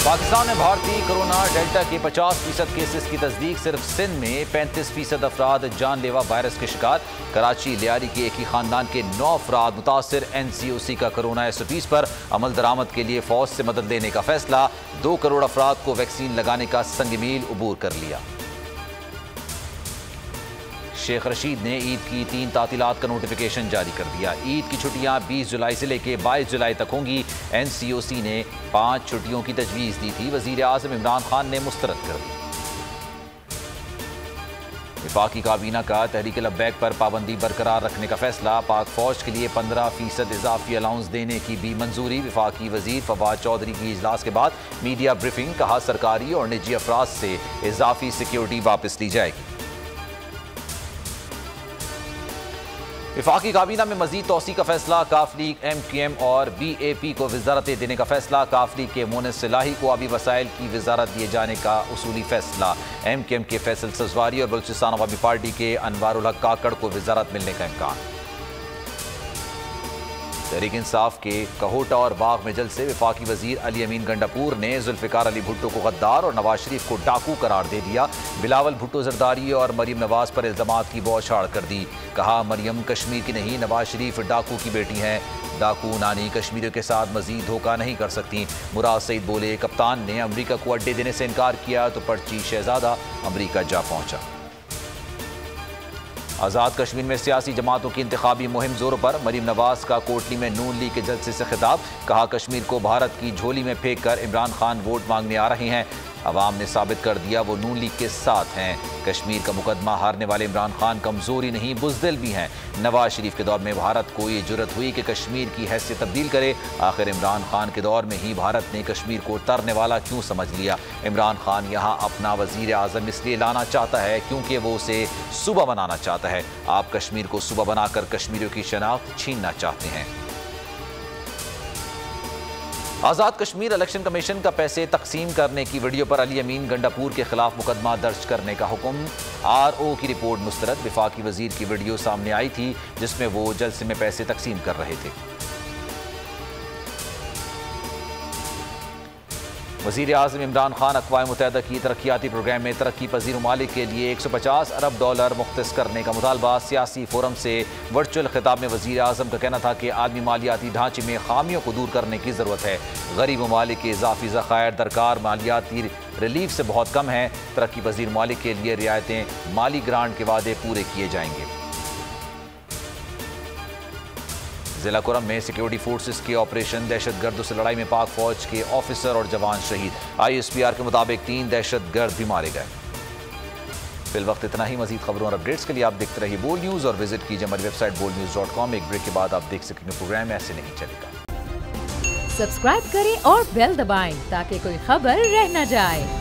पाकिस्तान में भारतीय corona delta के 50% केसेस की तस्दीक। सिर्फ सिंध में 35% अफराद जानलेवा वायरस के शिकार। कराची लियारी के एक ही खानदान के 9 अफराद मुतासिर। NCOC का कोरोना SOPs पर अमल दरामद के लिए फौज से मदद लेने का फैसला। 2 करोड़ अफराद को वैक्सीन लगाने का संग-मील अबूर कर लिया। शेख रशीद ने ईद की 3 तातीलात का नोटिफिकेशन जारी कर दिया। ईद की छुट्टियां 20 जुलाई से लेकर 22 जुलाई तक होंगी। NCOC ने 5 छुट्टियों की तजवीज़ दी थी, वज़ीर आज़म इमरान खान ने मुस्तरद कर दी। वफाकी काबीना का तहरीक लब्बैक पर पाबंदी बरकरार रखने का फैसला। पाक फौज के लिए 15% इजाफी अलाउंस देने की भी मंजूरी। वफाकी वजीर फवाद चौधरी की इजलास के बाद मीडिया ब्रीफिंग। कहा सरकारी और निजी अफराद से इजाफी सिक्योरिटी वापस ली जाएगी। वफाकी काबीना में मजीद तोसी का फैसला। काफ लीग, MQM और BAP को वजारतें देने का फैसला। काफ लीग के मोनिस सिलाही को आबी वसाइल की वजारत दिए जाने का उसूली फैसला। MQM के फैसल सजवारी और बलूचिस्तान अवामी पार्टी के अनवारुल हक काकड़ को वजारत मिलने का इम्कान। तहरीक इंसाफ के कहोटा और बाग में जलसे। वफाकी वजीर अली अमीन गंडापुर ने जुल्फिकार अली भुट्टो को गद्दार और नवाज शरीफ को डाकू करार दे दिया। बिलावल भुट्टो जरदारी और मरियम नवाज पर इल्जामात की बौछार कर दी। कहा मरियम कश्मीर की नहीं, नवाज शरीफ डाकू की बेटी हैं। डाकू नानी कश्मीरियों के साथ मजीद धोखा नहीं कर सकती। मुराद सईद बोले कप्तान ने अमरीका को अड्डे देने से इनकार किया तो पर्ची शहजादा अमरीका जा पहुंचा। आज़ाद कश्मीर में सियासी जमातों की इंतखाबी मुहिम जोरों पर। मरीम नवाज का कोटली में नून लीग के जलसे से खिताब। कहा कश्मीर को भारत की झोली में फेंक कर इमरान खान वोट मांगने आ रहे हैं। अवाम ने साबित कर दिया वो नून लीग के साथ हैं। कश्मीर का मुकदमा हारने वाले इमरान खान कमजोरी नहीं बुज़दिल भी हैं। नवाज शरीफ के दौर में भारत को ये जुर्रत हुई कि कश्मीर की हैसियत तब्दील करे। आखिर इमरान खान के दौर में ही भारत ने कश्मीर को तरने वाला क्यों समझ लिया। इमरान खान यहाँ अपना वजीर आज़म इसलिए लाना चाहता है क्योंकि वो उसे सूबा बनाना चाहता है। आप कश्मीर को सूबा बनाकर कश्मीरियों की शनाख्त छीनना चाहते हैं। आज़ाद कश्मीर इलेक्शन कमीशन का पैसे तकसीम करने की वीडियो पर अली अमीन गंडापुर के खिलाफ मुकदमा दर्ज करने का हुक्म। RO की रिपोर्ट मुस्तरद। वफाकी वजीर की वीडियो सामने आई थी जिसमें वो जलसे में पैसे तकसीम कर रहे थे। वज़ीर आज़म इमरान खान अक़वाम मुत्तहिदा की तरक्याती प्रोग्राम में तरक्की पजीर ममालिक के लिए $150 अरब मुख्तस करने का मुतालबा। सियासी फोरम से वर्चुअल खिताब में वज़ीर आज़म का कहना था कि आलमी मालियाती ढांचे में खामियों को दूर करने की ज़रूरत है। गरीब ममालिक के इजाफी ज़खायर दरकार मालियाती रिलीफ से बहुत कम है। तरक्की पजीर ममालिक के लिए रियायतें, माली ग्रांट के वादे पूरे किए जाएंगे। जिला कुरम में सिक्योरिटी फोर्सेस के ऑपरेशन। दहशतगर्दों से लड़ाई में पाक फौज के ऑफिसर और जवान शहीद। ISPR के मुताबिक 3 दहशतगर्द भी मारे गए। फिल वक्त इतना ही। मजीद खबरों और अपडेट्स के लिए आप देखते रहिए बोल न्यूज़ और विजिट कीजिए हमारी वेबसाइट boldnews.com। एक ब्रेक के बाद आप देख सकेंगे प्रोग्राम ऐसे नहीं चलेगा। सब्सक्राइब करें और बेल दबाएं ताकि कोई खबर रह न जाए।